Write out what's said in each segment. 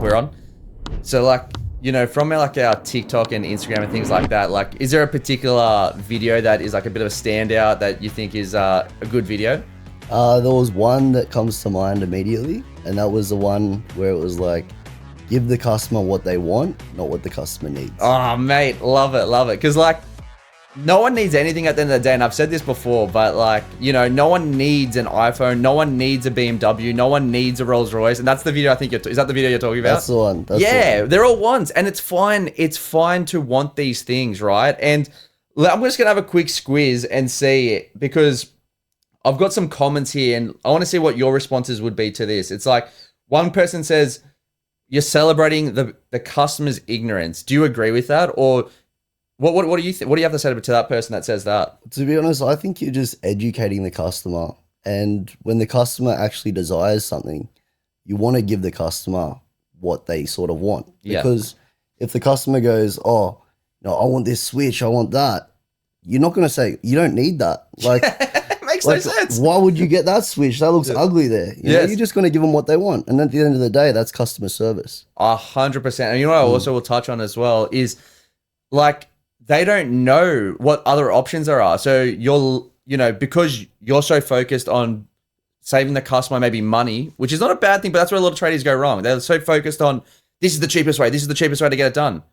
we're on. So like, you know, from like our TikTok and Instagram and things like that, like, is there a particular video that is like a bit of a standout that you think is a good video? There was one that comes to mind immediately, and that was the one where it was like, give the customer what they want, not what the customer needs. Oh, mate, love it, love it. Because like, no one needs anything at the end of the day, and I've said this before, but like, you know, no one needs an iPhone, no one needs a BMW, no one needs a Rolls Royce, and that's the video I think is that the video you're talking about? That's the one. Yeah, they're all wants, and it's fine. It's fine to want these things, right? And I'm just gonna have a quick squiz and see, because I've got some comments here, and I want to see what your responses would be to this. It's like, one person says, you're celebrating the customer's ignorance. Do you agree with that? Or what do you what do you have to say to that person that says that? To be honest, I think you're just educating the customer. And when the customer actually desires something, you want to give the customer what they sort of want. Because if the customer goes, oh, no, I want this switch, I want that, you're not going to say, you don't need that. Like, Makes no sense. Why would you get that switch? That looks ugly there. You know, you're just going to give them what they want. And at the end of the day, that's customer service. 100%. And you know what I also will touch on as well is, like, they don't know what other options there are. So you're, you know, because you're so focused on saving the customer maybe money, which is not a bad thing, but that's where a lot of tradies go wrong. They're so focused on, this is the cheapest way. This is the cheapest way to get it done.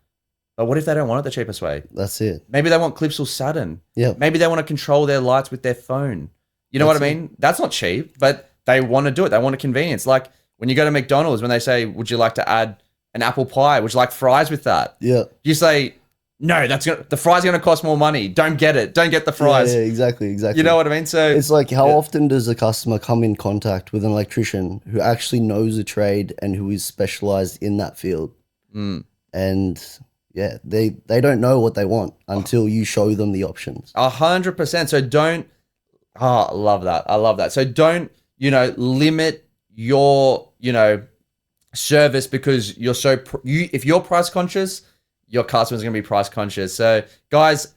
But what if they don't want it the cheapest way? That's it. Maybe they want Clipsal Saturn. Yeah. Maybe they want to control their lights with their phone. You know what I mean? That's not cheap, but they want to do it. They want a convenience. Like when you go to McDonald's, when they say, would you like to add an apple pie? Would you like fries with that? Yeah. You say, no, the fries are going to cost more money. Don't get it. Don't get the fries. Yeah, exactly. You know what I mean? So it's like, how often does a customer come in contact with an electrician who actually knows the trade and who is specialized in that field? And yeah, they don't know what they want until you show them the options. 100%. So don't, I love that. I love that. So don't, you know, limit your, you know, service because you're so, if you're price conscious, your customers are going to be price conscious. So guys,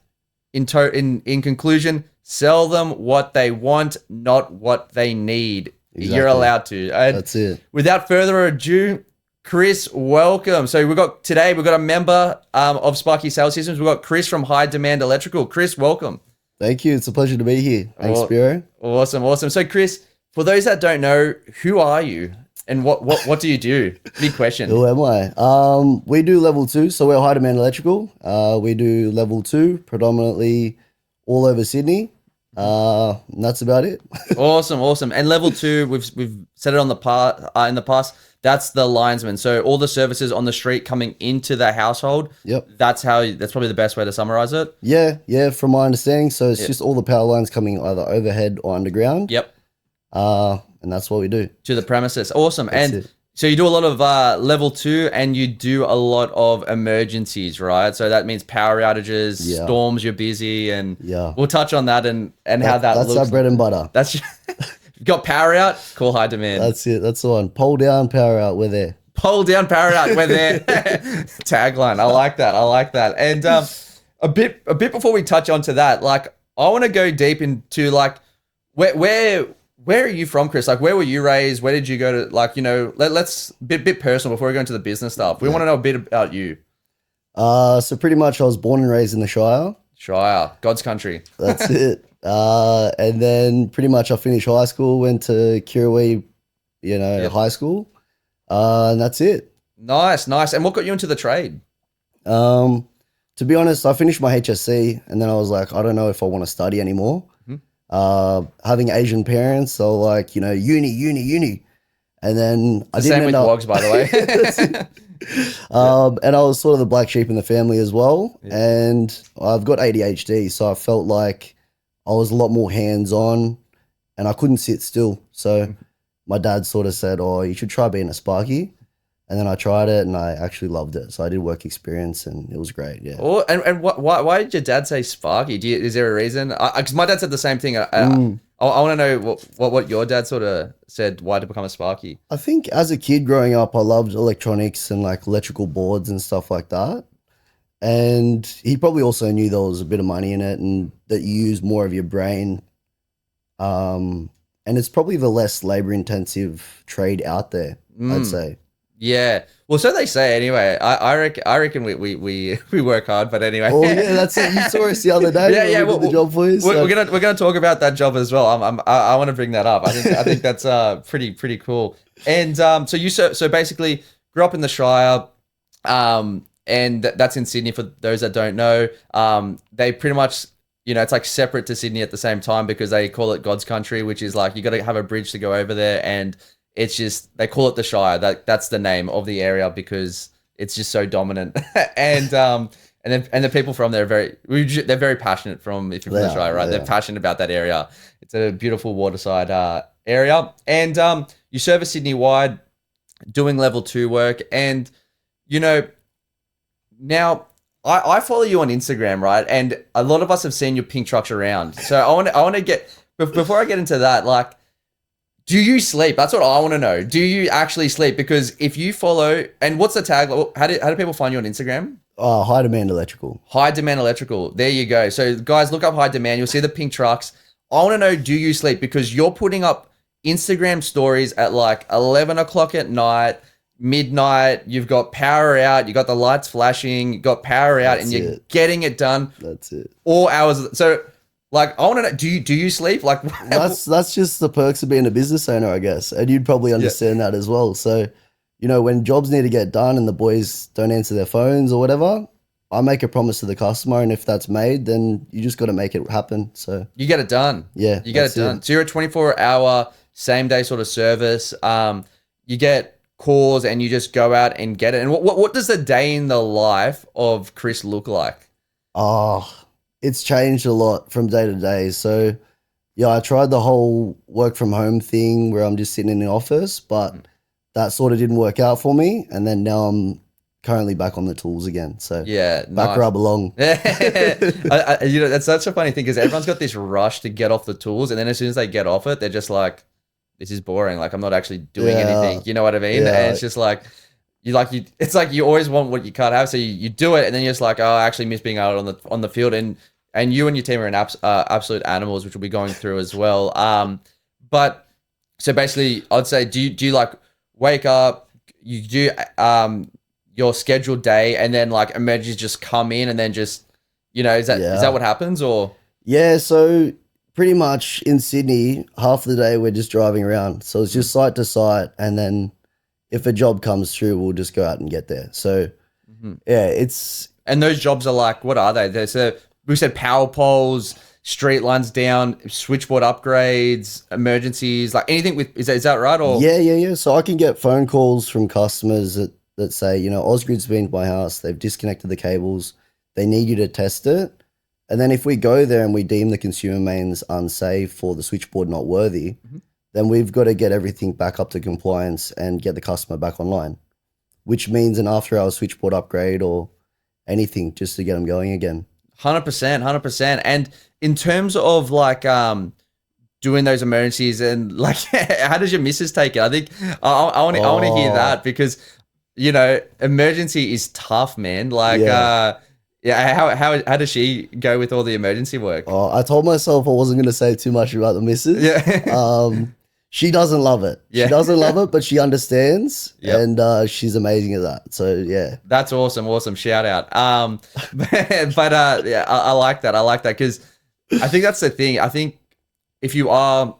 in conclusion, sell them what they want, not what they need. Exactly. You're allowed to. And that's it. Without further ado, Chris, welcome. So we've got a member of Sparky Sales Systems. We've got Chris from High Demand Electrical. Chris, welcome. Thank you. It's a pleasure to be here. Thanks, Spyro. Awesome. So Chris, for those that don't know, who are you? And what do you do? Big question. Who am I? We do level 2, so we're High Demand Electrical. We do level 2, predominantly all over Sydney. And that's about it. Awesome. And level 2, we've said it on the in the past. That's the linesman. So all the services on the street coming into the household. Yep. That's probably the best way to summarize it. Yeah. From my understanding, so it's just all the power lines coming either overhead or underground. Yep. And that's what we do. To the premises. Awesome. So you do a lot of level 2 and you do a lot of emergencies, right? So that means power outages, storms, you're busy, and we'll touch on that and how that looks. That's our bread and butter. That's got power out, call High Demand. That's it. That's the one. Pole down, power out, we're there. Pole down, power out, we're there. Tagline. I like that. And a bit before we touch onto that, like I want to go deep into like where are you from, Chris? Like, where were you raised? Where did you go to? Like, you know, let's bit personal before we go into the business stuff. We want to know a bit about you. So pretty much I was born and raised in the Shire. God's country. That's it. And then pretty much I finished high school, went to Kirrawee, high school. And that's it. Nice. And what got you into the trade? To be honest, I finished my HSC and then I was like, I don't know if I want to study anymore. Having Asian parents, so like, uni. And then I didn't same with Wogs, by the way. And I was sort of the black sheep in the family as well. Yeah. And I've got ADHD, so I felt like I was a lot more hands-on and I couldn't sit still. So my dad sort of said, oh, you should try being a Sparky. And then I tried it and I actually loved it. So I did work experience and it was great. Yeah. Oh, and why did your dad say Sparky? Is there a reason? Because my dad said the same thing. I want to know what your dad sort of said, why to become a Sparky. I think as a kid growing up, I loved electronics and like electrical boards and stuff like that. And he probably also knew there was a bit of money in it and that you use more of your brain. And it's probably the less labor intensive trade out there, I'd say. Yeah. Well, so they say anyway. I reckon we work hard, but anyway. Oh yeah, that's it. You saw us the other day. Yeah, yeah. We did the job for you. So. We're gonna talk about that job as well. I want to bring that up. I think that's pretty cool. And so so basically grew up in the Shire, and that's in Sydney for those that don't know. They pretty much, it's like separate to Sydney at the same time because they call it God's country, which is like you got to have a bridge to go over there, and it's just they call it the Shire. That's the name of the area because it's just so dominant. and the people from there they're very passionate from if you're from the Shire, right? They're passionate about that area. It's a beautiful waterside area, and you service Sydney wide, doing level 2 work, and now. I follow you on Instagram, right? And a lot of us have seen your pink trucks around. So I want to get before I get into that, like, do you sleep? That's what I want to know. Do you actually sleep? Because if you follow, and what's the tag? How do people find you on Instagram? High demand electrical. High demand electrical. There you go. So guys, look up high demand. You'll see the pink trucks. I want to know, do you sleep? Because you're putting up Instagram stories at like 11 o'clock at night. Midnight, you've got power out, you got the lights flashing, you got power out, and you're getting it done. That's it. All hours. So, like, I want to know, do you sleep? Like, that's just the perks of being a business owner, I guess, and you'd probably understand that as well. So, when jobs need to get done and the boys don't answer their phones or whatever, I make a promise to the customer, and if that's made, then you just got to make it happen. So you get it done. Yeah, you get it done. So you're a 24-hour same day sort of service. You get calls and you just go out and get it. And what does the day in the life of Chris look like? Oh, it's changed a lot from day to day. So yeah, I tried the whole work from home thing where I'm just sitting in the office, but that sort of didn't work out for me. And then now I'm currently back on the tools again. So yeah, back where I belong. That's such a funny thing because everyone's got this rush to get off the tools, and then as soon as they get off it, they're just like, this is boring. Like, I'm not actually doing anything. You know what I mean? Yeah. And it's just like, it's like you always want what you can't have. So you do it, and then you're just like, oh, I actually miss being out on the field. And you and your team are absolute animals, which we'll be going through as well. But so basically, I'd say, do you like wake up, you do your scheduled day, and then like emergencies just come in, and then just, is that what happens or? Yeah. So pretty much in Sydney, half of the day we're just driving around. So it's just site to site. And then if a job comes through, we'll just go out and get there. So yeah, it's... And those jobs are like, what are they? We said power poles, street lines down, switchboard upgrades, emergencies, like anything with, is that right? Or Yeah. So I can get phone calls from customers that say, Osgrid's been to my house, they've disconnected the cables, they need you to test it. And then if we go there and we deem the consumer mains unsafe or the switchboard not worthy, then we've got to get everything back up to compliance and get the customer back online, which means an after-hours switchboard upgrade or anything just to get them going again. 100%. And in terms of like doing those emergencies and like, how does your missus take it? I think I want to hear that because, emergency is tough, man. Like, yeah, how does she go with all the emergency work? Oh, I told myself I wasn't going to say too much about the missus. Yeah. She doesn't love it. Yeah. She doesn't love it, but she understands, Yep. and she's amazing at that. So yeah, that's awesome. Shout out. Yeah, I like that because I think that's the thing. I think if you are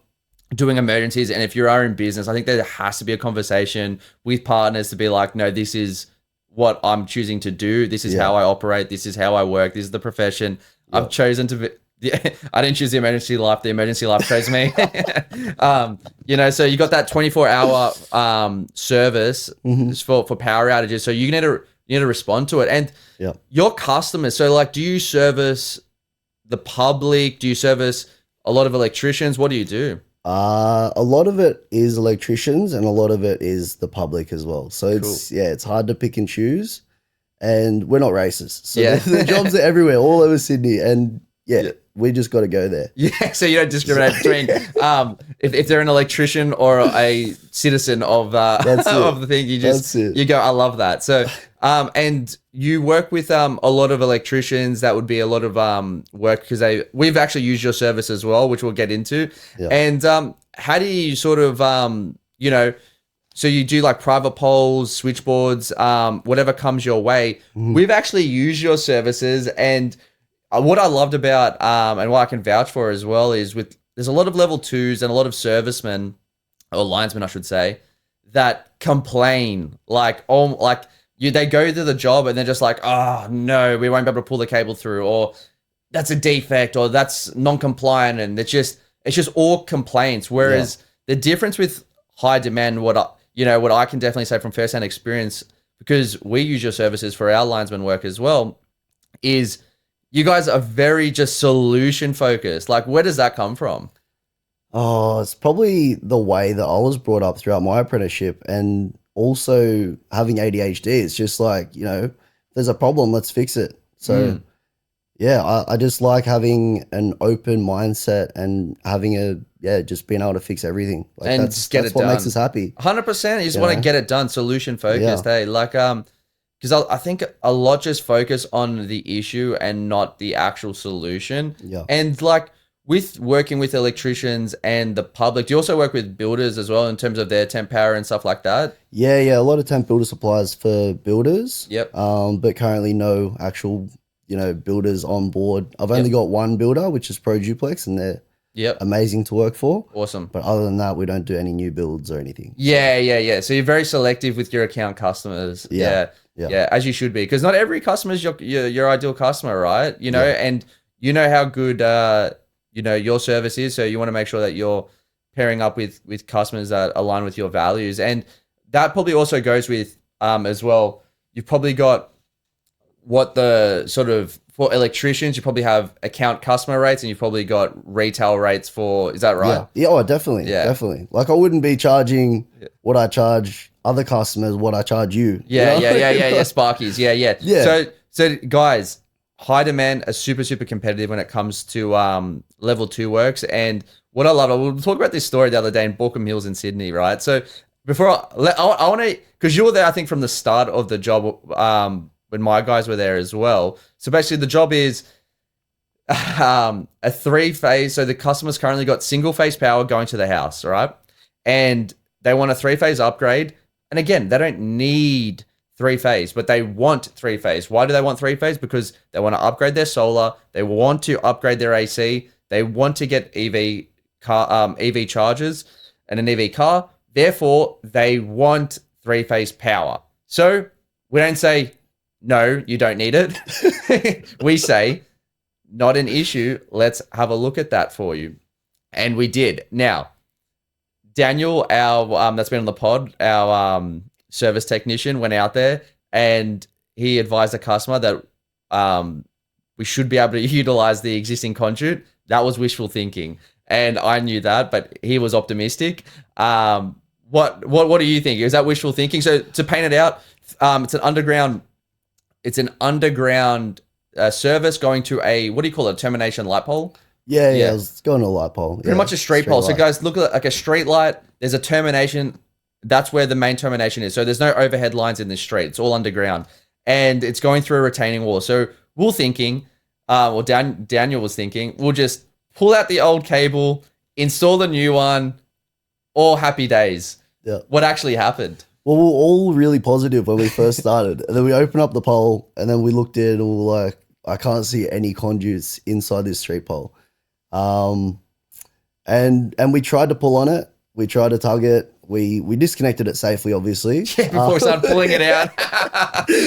doing emergencies and if you are in business, I think there has to be a conversation with partners to be like, no, this is what I'm choosing to do. This is how I operate. This is how I work. This is the profession I've chosen to be. I didn't choose the emergency life. The emergency life chose me. So you got that 24-hour service for power outages. So you need to respond to it. And your customers. So like, do you service the public? Do you service a lot of electricians? What do you do? A lot of it is electricians and a lot of it is the public as well. So it's hard to pick and choose, and we're not racist. So the jobs are everywhere, all over Sydney, and we just got to go there. Yeah, so you don't discriminate between if they're an electrician or a citizen of of the thing. You go, I love that. So and you work with a lot of electricians. That would be a lot of work because we've actually used your service as well, which we'll get into. Yeah. And how do you sort of So you do like private poles, switchboards, whatever comes your way. We've actually used your services, and what I loved about and what I can vouch for as well is there's a lot of level 2s and a lot of servicemen or linesmen, I should say, that complain they go to the job and they're just like, oh no, we won't be able to pull the cable through, or that's a defect, or that's non-compliant, and it's just all complaints. Whereas the difference with high demand, what I can definitely say from first-hand experience, because we use your services for our linesman work as well, is you guys are very just solution focused. Like, where does that come from? Oh, it's probably the way that I was brought up throughout my apprenticeship, and also having ADHD. It's just like, there's a problem, let's fix it. So yeah, I just like having an open mindset and having just being able to fix everything. Like, and that's just get it what done. makes us happy. 100%. You just want to get it done, solution focused. Hey, like, because I think a lot just focus on the issue and not the actual solution. Yeah. And like with working with electricians and the public, do you also work with builders as well in terms of their temp power and stuff like that? Yeah, a lot of temp builder supplies for builders. Yep. But currently no actual, builders on board. I've only got one builder, which is Pro Duplex, and they're amazing to work for. Awesome. But other than that, we don't do any new builds or anything. Yeah. So you're very selective with your account customers. Yeah, as you should be, because not every customer is your ideal customer, right? And you know how good your service is, so you want to make sure that you're pairing up with customers that align with your values. And that probably also goes with as well, you've probably got what the sort of, for electricians, you probably have account customer rates, and you've probably got retail rates for, is that right? Yeah, definitely. Like, I wouldn't be charging what I charge other customers, what I charge you. Yeah, Sparkies. Yeah. So guys, high demand are super, super competitive when it comes to level 2 works. And what I love, we'll talk about this story the other day in Borkham Hills in Sydney, right? So before I want to, because you were there, I think, from the start of the job when my guys were there as well. So basically the job is a 3-phase. So the customer's currently got single-phase power going to the house, right? And they want a 3-phase upgrade. And again, they don't need 3-phase, but they want 3-phase. Why do they want 3-phase? Because they want to upgrade their solar, they want to upgrade their AC, they want to get EV chargers and an EV car. Therefore, they want 3-phase power. So we don't say, no, you don't need it. We say, not an issue. Let's have a look at that for you. And we did. Now, Daniel, our that's been on the pod, our service technician, went out there and he advised the customer that we should be able to utilize the existing conduit. That was wishful thinking, and I knew that, but he was optimistic. What do you think? Is that wishful thinking? So to paint it out, it's an underground service going to a, what do you call it, termination light pole? Yeah, it's going to a light pole. Pretty much a street pole. So guys, look at like a street light. There's a termination. That's where the main termination is. So there's no overhead lines in this street. It's all underground. And it's going through a retaining wall. So we're thinking, Daniel was thinking, we'll just pull out the old cable, install the new one, all happy days. Yeah. What actually happened? Well, we were all really positive when we first started. And then we opened up the pole, and then we looked at it and we were like, I can't see any conduits inside this street pole. And we tried to pull on it. We tried to tug it. We disconnected it safely, obviously. Yeah, before we started pulling it out.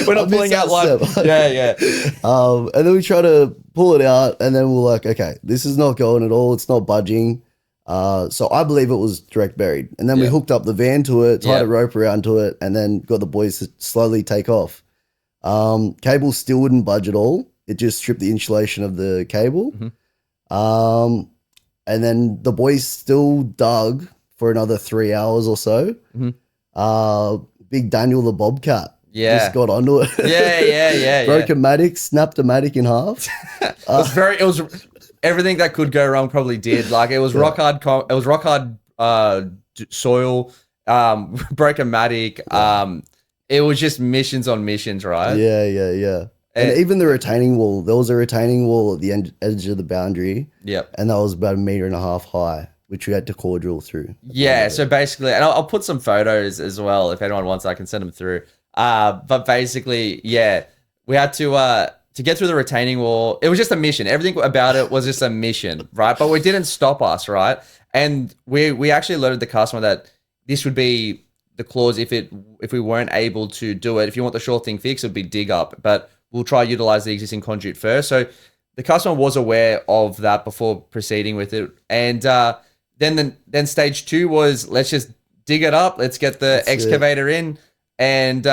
We're not pulling out live. Yeah. And then we tried to pull it out, and then we're like, okay, this is not going at all. It's not budging. So I believe it was direct buried. And then we hooked up the van to it, tied a rope around to it, and then got the boys to slowly take off. Cable still wouldn't budge at all. It just stripped the insulation of the cable. Mm-hmm. And then the boys still dug for another 3 hours or so. Mm-hmm. Big Daniel the Bobcat just got onto it. Yeah. Broke a matic, snapped a matic in half. It was everything that could go wrong probably did. Like it was rock hard. It was rock hard soil. Broke a matic. It was just missions on missions, right? Yeah. And even the retaining wall, there was a retaining wall at the edge of the boundary. Yep. And that was about 1.5 meters high. which we had to core drill through. Yeah, so basically, and I'll put some photos as well if anyone wants. I can send them through. But basically, yeah, we had to get through the retaining wall. It was just a mission. Everything about it was just a mission, right? But it didn't stop us, right? And we actually alerted the customer that this would be the clause if we weren't able to do it. If you want the sure thing fixed, it would be dig up, but we'll try to utilize the existing conduit first. So the customer was aware of that before proceeding with it, and then stage 2 was let's just dig it up. Let's get the excavator in and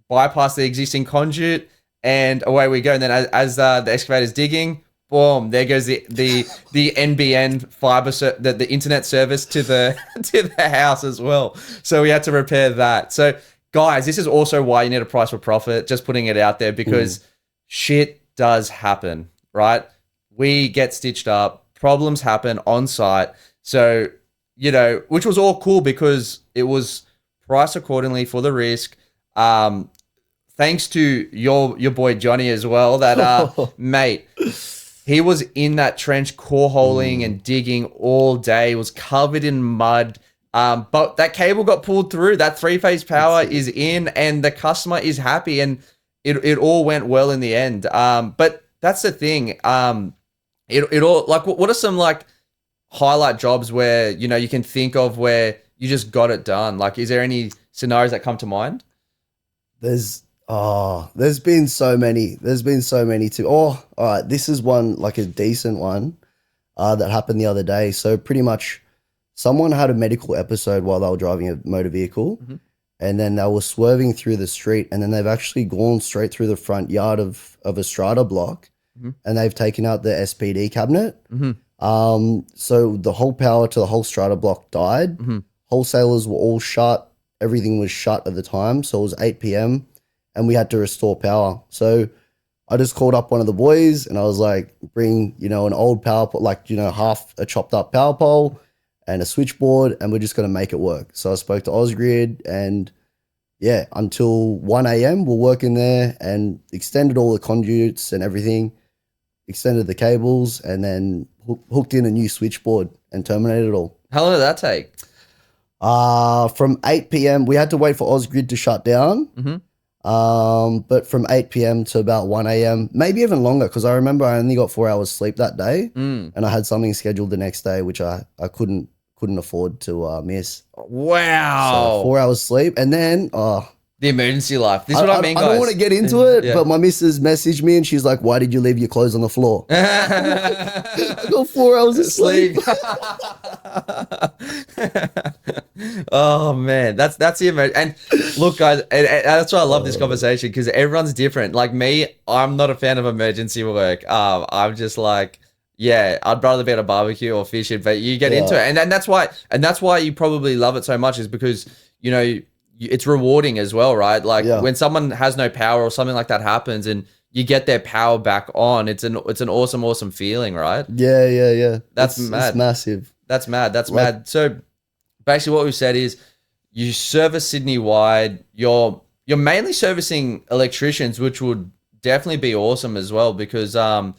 bypass the existing conduit, and away we go. And then as the excavator's digging, boom, there goes the NBN fiber, the internet service to the to the house as well. So we had to repair that. So guys, this is also why you need a price for profit. Just putting it out there because shit does happen, right? We get stitched up. Problems happen on site. So, which was all cool because it was priced accordingly for the risk. Thanks to your boy Johnny as well, that mate, he was in that trench core holing and digging all day. It was covered in mud. But that cable got pulled through. That 3-phase power is in and the customer is happy, and it all went well in the end. But that's the thing. It all, like, what are some like highlight jobs where you can think of where you just got it done? Like, is there any scenarios that come to mind? There's been so many. There's been so many too. All right, this is one, like a decent one that happened the other day. So pretty much someone had a medical episode while they were driving a motor vehicle, and then they were swerving through the street, and then they've actually gone straight through the front yard of a strata block, and they've taken out the SPD cabinet. So the whole power to the whole strata block died. Wholesalers were all shut. Everything was shut at the time. So it was 8 p.m. and we had to restore power. So I just called up one of the boys and I was like, bring, an old power pole, like, half a chopped up power pole and a switchboard, and we're just going to make it work. So I spoke to Osgrid, and yeah, until 1 a.m. we're working there and extended all the conduits and everything, extended the cables, and then hooked in a new switchboard and terminated it all. How long did that take? From 8 p.m. we had to wait for Osgrid to shut down. But from 8 p.m. to about 1 a.m., maybe even longer, because I remember I only got 4 hours sleep that day, and I had something scheduled the next day, which I couldn't afford to miss. Wow. So 4 hours sleep, and then the emergency life. This is what I mean, guys. I don't want to get into it, but my missus messaged me and she's like, "Why did you leave your clothes on the floor?" I got 4 hours of sleep. Oh man, that's the emergency. And look, guys, and that's why I love this conversation, because everyone's different. Like me, I'm not a fan of emergency work. I'm just like, yeah, I'd rather be at a barbecue or fishing, but you get into it, and that's why you probably love it so much, is because it's rewarding as well, right? Like when someone has no power or something like that happens and you get their power back on, it's an awesome feeling, right? Yeah. That's mad. It's massive. That's mad. That's mad. So basically what we've said is you service Sydney wide. You're mainly servicing electricians, which would definitely be awesome as well, because they're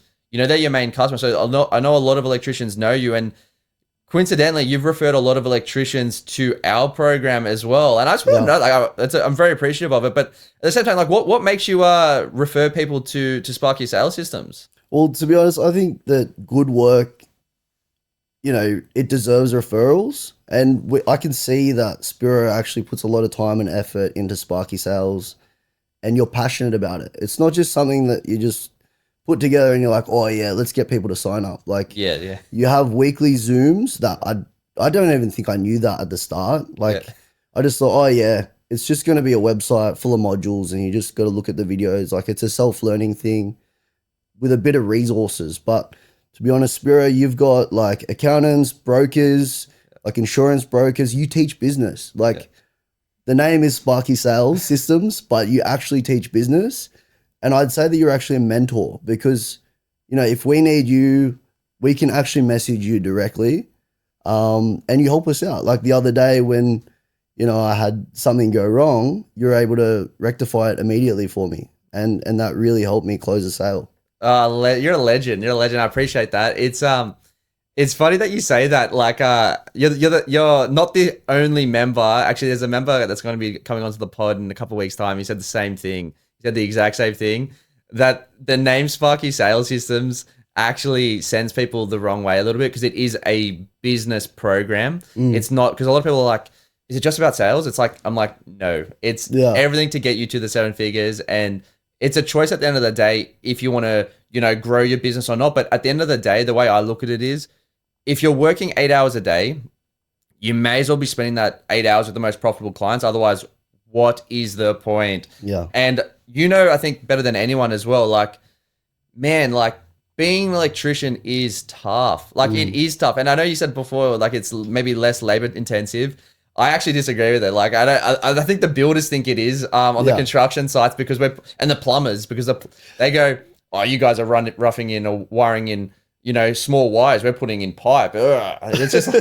your main customer. So I know a lot of electricians know you, and coincidentally, you've referred a lot of electricians to our program as well. And I just want to know, like, I'm very appreciative of it. But at the same time, like, what makes you refer people to Sparky Sales Systems? Well, to be honest, I think that good work, it deserves referrals. And I can see that Spyro actually puts a lot of time and effort into Sparky Sales, and you're passionate about it. It's not just something that you just put together and you're like, oh yeah, let's get people to sign up. Like, you have weekly Zooms that I don't even think I knew that at the start. Like, I just thought, oh yeah, it's just going to be a website full of modules and you just got to look at the videos. Like, it's a self-learning thing with a bit of resources. But to be honest, Spyro, you've got like accountants, brokers, like insurance brokers. You teach business. Like, the name is Sparky Sales Systems, but you actually teach business. And I'd say that you're actually a mentor, because, if we need you, we can actually message you directly, and you help us out. Like the other day when, I had something go wrong, you're able to rectify it immediately for me. And that really helped me close the sale. You're a legend. You're a legend. I appreciate that. It's It's funny that you say that. Like, you're not the only member. Actually, there's a member that's going to be coming onto the pod in a couple of weeks' time. He said the same thing. He said the exact same thing. That the name Sparky Sales Systems actually sends people the wrong way a little bit because it is a business program. It's not, because a lot of people are like, is it just about sales? It's like, I'm like, no, it's everything to get you to the 7 figures. And it's a choice at the end of the day if you want to, grow your business or not. But at the end of the day, the way I look at it is, if you're working 8 hours a day, you may as well be spending that 8 hours with the most profitable clients. Otherwise, what is the point? Yeah. And I think better than anyone as well, like, man, like, being an electrician is tough. Like, it is tough. And I know you said before, like, it's maybe less labor intensive. I actually disagree with it. Like, I think the builders think it is on the construction sites because and the plumbers, because they go, oh, you guys are roughing in or wiring in, small wires. We're putting in pipe. Ugh. It's just,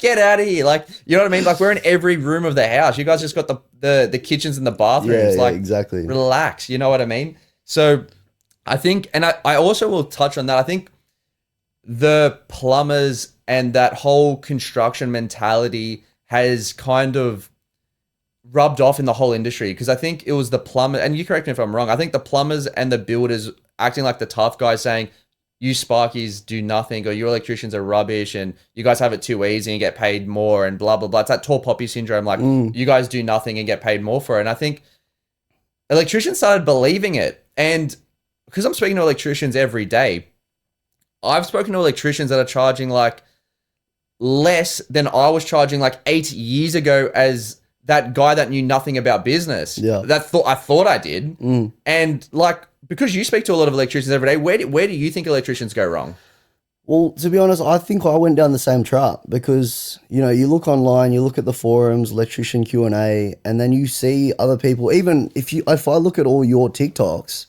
get out of here. Like, you know what I mean? Like, we're in every room of the house. You guys just got the kitchens and the bathrooms. Yeah, like, exactly. Relax. You know what I mean? So I think, and I also will touch on that. I think the plumbers and that whole construction mentality has kind of rubbed off in the whole industry, because I think it was the plumber, and you correct me if I'm wrong, I think the plumbers and the builders acting like the tough guys, saying, you Sparkies do nothing, or your electricians are rubbish, and you guys have it too easy and get paid more, and blah, blah, blah. It's that tall poppy syndrome, like, you guys do nothing and get paid more for it. And I think electricians started believing it. And because I'm speaking to electricians every day, I've spoken to electricians that are charging like less than I was charging like 8 years ago as that guy that knew nothing about business. Yeah. I thought I did. And like, because you speak to a lot of electricians every day, where do you think electricians go wrong? Well, to be honest, I think I went down the same trap because, you look online, you look at the forums, electrician Q&A, and then you see other people. Even if I look at all your TikToks,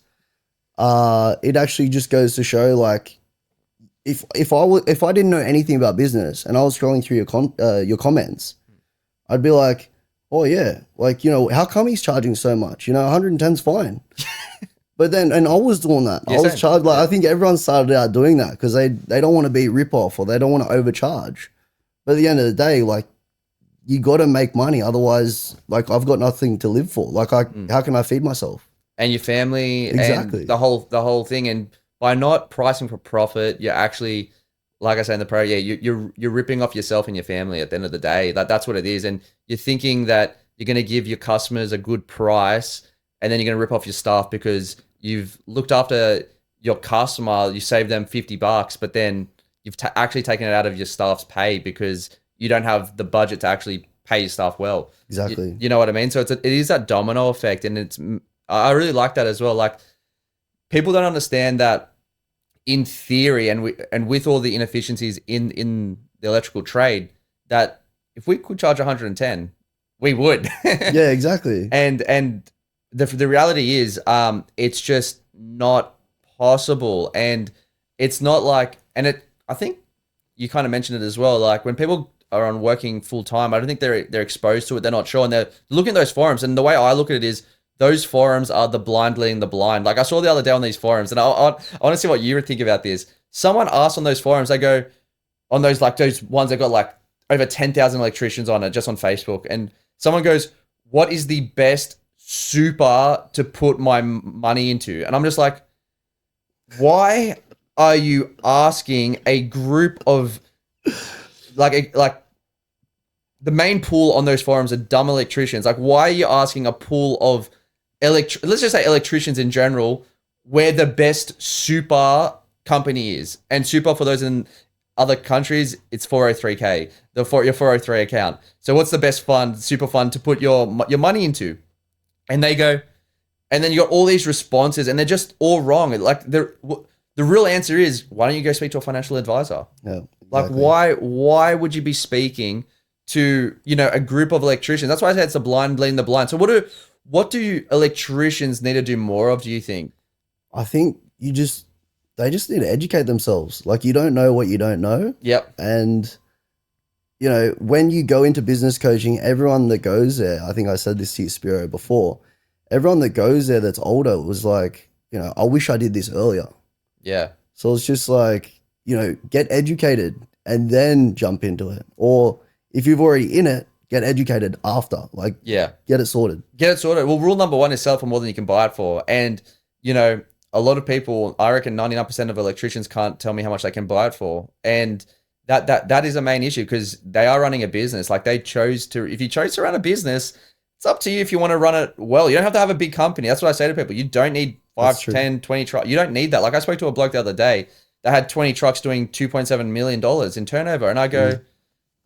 it actually just goes to show, like, if I didn't know anything about business and I was scrolling through your comments, I'd be like, oh yeah, like, how come he's charging so much? 110's fine. But then, and I was doing that. I was charged, like, I think everyone started out doing that because they don't want to be rip-off or they don't want to overcharge. But at the end of the day, like, you got to make money. Otherwise, like, I've got nothing to live for. Like, how can I feed myself? And your family, exactly. And the whole thing. And by not pricing for profit, you're actually, like I say in the pro, you're ripping off yourself and your family at the end of the day. That's what it is. And you're thinking that you're going to give your customers a good price, and then you're going to rip off your staff because you've looked after your customer, you saved them $50, but then you've actually taken it out of your staff's pay because you don't have the budget to actually pay your staff well. Exactly. You know what I mean? So it is that domino effect, and I really like that as well. Like, people don't understand that in theory, and with all the inefficiencies in the electrical trade, that if we could charge 110, we would. Yeah, exactly. And the reality is, it's just not possible. And it's not like, I think you kind of mentioned it as well. Like, when people are on working full time, I don't think they're exposed to it. They're not sure. And they're looking at those forums. And the way I look at it is, those forums are the blind leading the blind. Like, I saw the other day on these forums, and I want to see what you would think about this. Someone asked on those forums, they go, on those ones that got like over 10,000 electricians on it, just on Facebook. And someone goes, what is the best super to put my money into? And I'm just like, why are you asking a group of like the main pool on those forums are dumb electricians? Like, why are you asking a pool of let's just say electricians in general, where the best super company is? And super, for those in other countries, it's 403k, your 403 account. So what's the best super fund to put your money into? And they go, and then you got all these responses, and they're just all wrong. Like, the real answer is, why don't you go speak to a financial advisor? Yeah, exactly. Like, why would you be speaking to, a group of electricians? That's why I said it's a blind leading the blind. So what do electricians need to do more of, do you think? I think they just need to educate themselves. Like, you don't know what you don't know. Yep. And, when you go into business coaching, everyone that goes there, I think I said this to you, Spyro, before, everyone that goes there that's older was like, I wish I did this earlier. Yeah. So it's just like, get educated and then jump into it. Or if you've already in it, get educated after. Like, Yeah. get it sorted. Get it sorted. Well, rule number one is sell for more than you can buy it for. And, a lot of people, I reckon 99% of electricians can't tell me how much they can buy it for. And that is a main issue because they are running a business. Like if you chose to run a business, it's up to you if you want to run it well. You don't have to have a big company. That's what I say to people. You don't need 5, 10, 20 trucks. You don't need that. Like I spoke to a bloke the other day that had 20 trucks doing $2.7 million in turnover. And I go,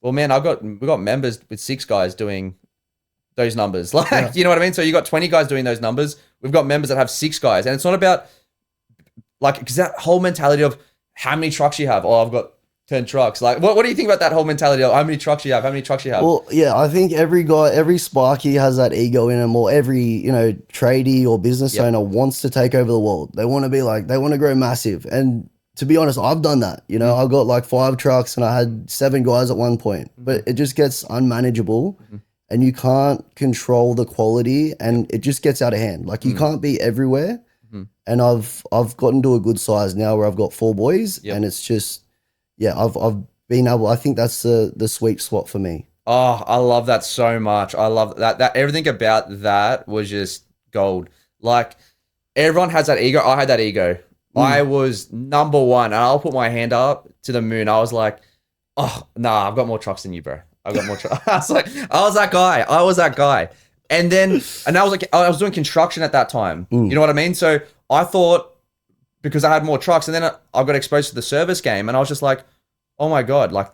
well, man, we've got members with 6 guys doing those numbers. Like, you know what I mean? So you got 20 guys doing those numbers. We've got members that have 6 guys. And it's not about because that whole mentality of how many trucks you have. Oh, I've got 10 trucks. Like, what do you think about that whole mentality of how many trucks you have? How many trucks you have? Well, yeah, I think every Sparky has that ego in them, or every, tradie or business owner wants to take over the world. They want to they want to grow massive. And to be honest, I've done that. I got like 5 trucks and I had 7 guys at one point, but it just gets unmanageable and you can't control the quality and it just gets out of hand. Like you can't be everywhere. And I've gotten to a good size now where I've got 4 boys and it's just, I've been able, I think that's the sweet spot for me. Oh, I love that so much. I love that everything about that was just gold. Like everyone has that ego. I had that ego. I was number one, and I'll put my hand up to the moon. I was like, oh, nah, I've got more trucks than you, bro. I've got more trucks. I was that guy. And I was doing construction at that time. You know what I mean? So I thought because I had more trucks, and then I got exposed to the service game, and I was just like, oh my God, like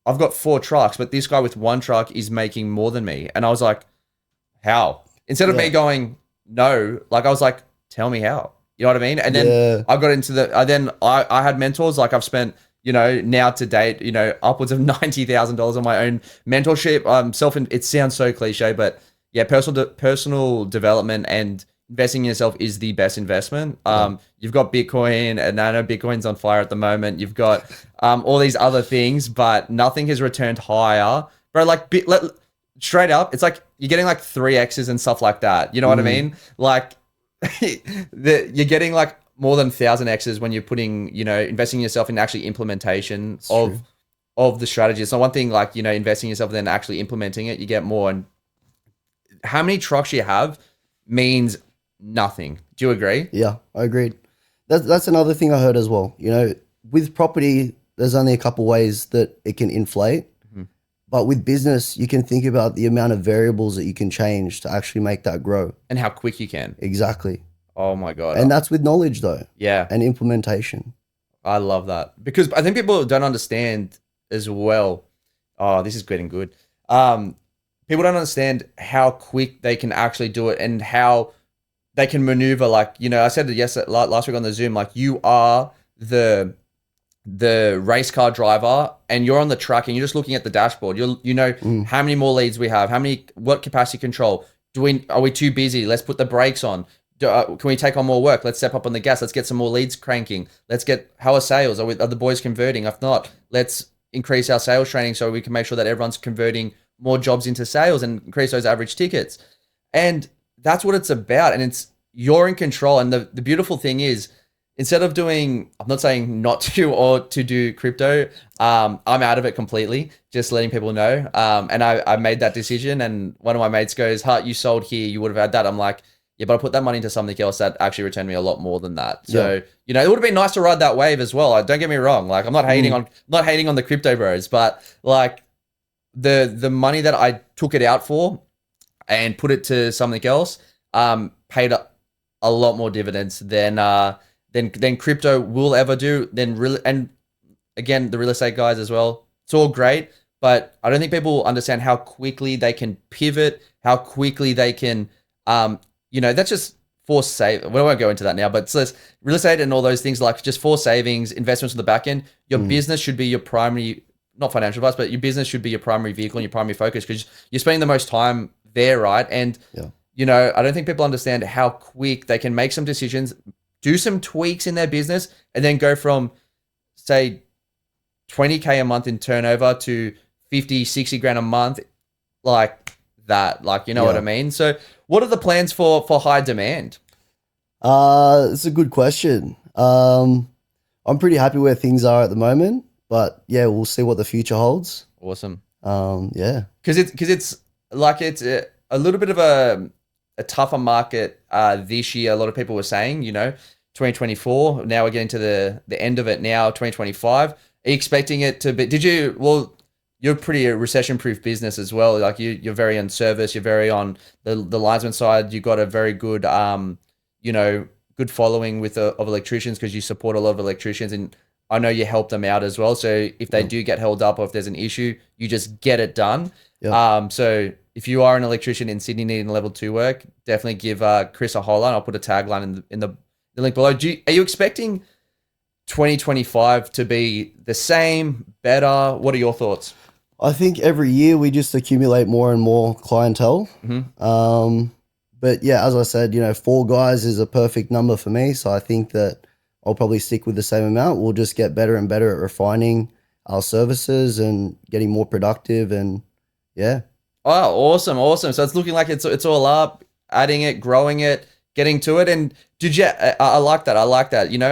I've got 4 trucks, but this guy with 1 truck is making more than me. And I was like, how? Instead of me going, no, like I was like, tell me how. You know what I mean? And then I got into I had mentors. Like I've spent, now to date, upwards of $90,000 on my own mentorship. It sounds so cliche, but yeah, personal development and investing in yourself is the best investment. You've got Bitcoin, and I know Bitcoin's on fire at the moment. You've got all these other things, but nothing has returned higher, bro. Like straight up, it's like you're getting like 3x's and stuff like that. You know what I mean? Like you're getting like more than 1,000x's when you're putting, investing in yourself in actually implementation of the strategy. It's not one thing like, investing in yourself and then actually implementing it. You get more. And how many trucks you have means nothing. Do you agree? Yeah, I agreed. That's another thing I heard as well. With property, there's only a couple ways that it can inflate. But with business, you can think about the amount of variables that you can change to actually make that grow. And how quick you can. Exactly. Oh my God. And that's with knowledge though. Yeah. And implementation. I love that. Because I think people don't understand as well. Oh, this is getting good. People don't understand how quick they can actually do it and how they can maneuver. Like, I said last week on the Zoom, like you are the race car driver and you're on the track and you're just looking at the dashboard. How many more leads we have, what capacity control are we too busy? Let's put the brakes on. Can we take on more work? Let's step up on the gas. Let's get some more leads cranking. How are sales? Are the boys converting? If not, let's increase our sales training so we can make sure that everyone's converting more jobs into sales and increase those average tickets. And that's what it's about. And you're in control. And the beautiful thing is, instead of doing, I'm not saying not to or to do crypto, I'm out of it completely, just letting people know. And I made that decision. And one of my mates goes, you sold here, you would have had that. I'm like, yeah, but I put that money into something else that actually returned me a lot more than that. So, it would have been nice to ride that wave as well. Don't get me wrong. Like I'm not hating on the crypto bros, but like the money that I took it out for and put it to something else, paid a lot more dividends than crypto will ever do. And again, the real estate guys as well. It's all great, but I don't think people understand how quickly they can pivot, how quickly they can, that's just forced save. We won't go into that now, but so real estate and all those things, like just forced savings, investments on the back end. Your business should be your primary, not financial advice, but your business should be your primary vehicle and your primary focus because you're spending the most time there, right? And I don't think people understand how quick they can make some decisions, do some tweaks in their business, and then go from, say, 20K a month in turnover to 50, 60 grand a month, like that. Like, you know what I mean? So what are the plans for high demand? It's a good question. I I'm pretty happy where things are at the moment, but yeah, we'll see what the future holds. Awesome. Yeah. Because it's like it's a little bit of a tougher market this year. A lot of people were saying, 2024. Now we're getting to the end of it now, 2025. Are you expecting it to be? You're pretty a recession-proof business as well. Like you're very on service. You're very on the linesman side. You've got a very good, good following of electricians because you support a lot of electricians, and I know you help them out as well. So if they do get held up or if there's an issue, you just get it done. Yep. So if you are an electrician in Sydney needing level 2 work, definitely give Chris a holler. And I'll put a tagline in the link below. Are you expecting 2025 to be the same, better? What are your thoughts? I think every year we just accumulate more and more clientele. But yeah, as I said, 4 guys is a perfect number for me. So I think that I'll probably stick with the same amount. We'll just get better and better at refining our services and getting more productive. And yeah. Oh, awesome. So it's looking like it's all up, adding it, growing it, getting to it. And I like that.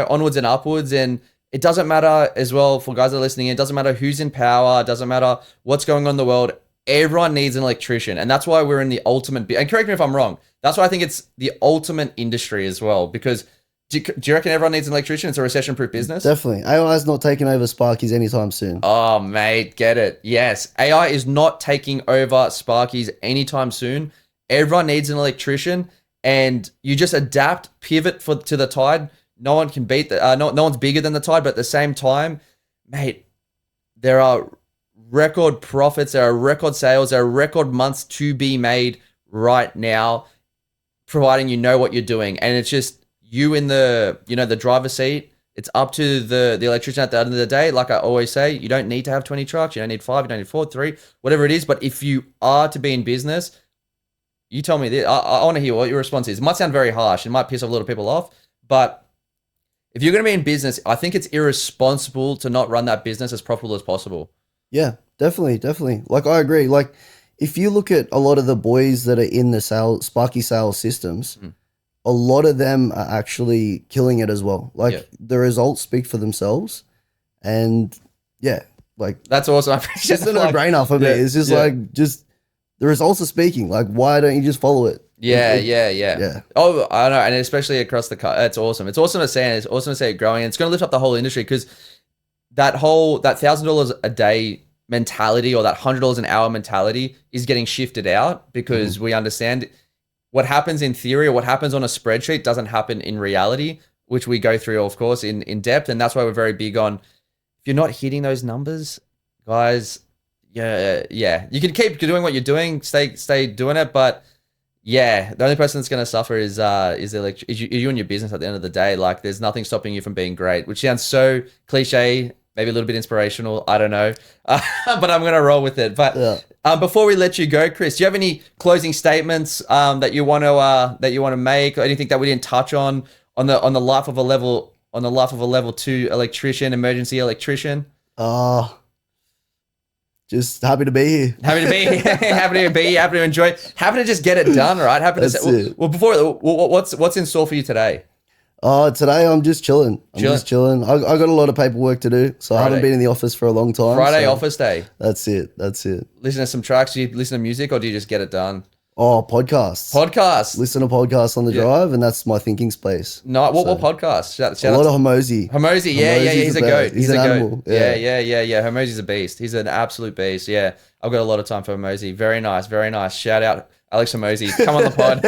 Onwards and upwards. And it doesn't matter as well for guys that are listening. It doesn't matter who's in power. It doesn't matter what's going on in the world. Everyone needs an electrician. And that's why we're in the ultimate, and correct me if I'm wrong. That's why I think it's the ultimate industry as well, because do you reckon everyone needs an electrician? It's a recession-proof business? Definitely. AI is not taking over Sparky's anytime soon. Oh, mate, get it. Yes. AI is not taking over Sparky's anytime soon. Everyone needs an electrician, and you just adapt, pivot to the tide. No one can beat no one's bigger than the tide, but at the same time, mate, there are record profits, there are record sales, there are record months to be made right now, providing you know what you're doing. And it's just you in the driver's seat. It's up to the electrician at the end of the day. Like I always say, you don't need to have 20 trucks. You don't need 5, you don't need 4, 3, whatever it is. But if you are to be in business, you tell me this. I want to hear what your response is. It might sound very harsh. It might piss a lot of people off. But if you're going to be in business, I think it's irresponsible to not run that business as profitable as possible. Yeah, definitely. Like I agree. Like if you look at a lot of the boys that are in the Sparky sales systems, a lot of them are actually killing it as well. Like the results speak for themselves, and yeah, like that's awesome. It's just a no-brainer for me. It's just just the results are speaking. Like, why don't you just follow it? Yeah. Oh, I know, and especially across the car, it's awesome. It's awesome to see, and it's awesome to see it growing. And it's going to lift up the whole industry because that $1,000 a day mentality or that $100 an hour mentality is getting shifted out because we understand what happens in theory or what happens on a spreadsheet doesn't happen in reality, which we go through, of course, in depth. And that's why we're very big on, if you're not hitting those numbers, guys, you can keep doing what you're doing, stay doing it. But yeah, the only person that's going to suffer is you and your business at the end of the day. Like there's nothing stopping you from being great, which sounds so cliche, maybe a little bit inspirational. I don't know, but I'm going to roll with it. But before we let you go, Chris, do you have any closing statements that you want to make, or anything that we didn't touch on the life of a level 2 electrician, emergency electrician? Just happy to be here. Happy to be here. Happy to enjoy. Happy to just get it done, right? Well, what's in store for you today? Today I'm just chilling. I got a lot of paperwork to do, so I haven't been in the office for a long time. Friday office day. That's it. Listen to some tracks. Do you listen to music or do you just get it done? Oh, podcasts. Listen to podcasts on the drive, and that's my thinking space. No, what podcast? Shout a lot of Homozy. Yeah, he's a goat. He's an a animal. goat. Yeah. Homozy's a beast. He's an absolute beast. Yeah, I've got a lot of time for Homozy. Very nice. Shout out Alex Homozy. Come on the pod.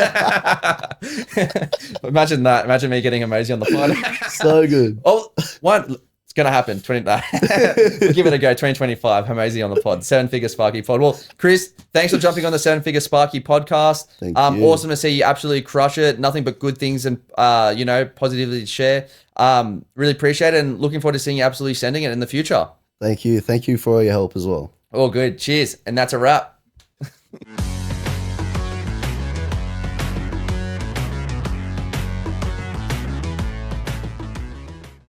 Imagine that. Imagine me getting Homozy on the pod. So good. Oh, what? It's going to happen. We'll give it a go. 2025, Homozy on the pod. 7-Figure Sparky pod. Well, Chris, thanks for jumping on the 7-Figure Sparky podcast. Thank you. Awesome to see you absolutely crush it. Nothing but good things and, positively to share. Really appreciate it and looking forward to seeing you absolutely sending it in the future. Thank you. Thank you for all your help as well. All good. Cheers. And that's a wrap.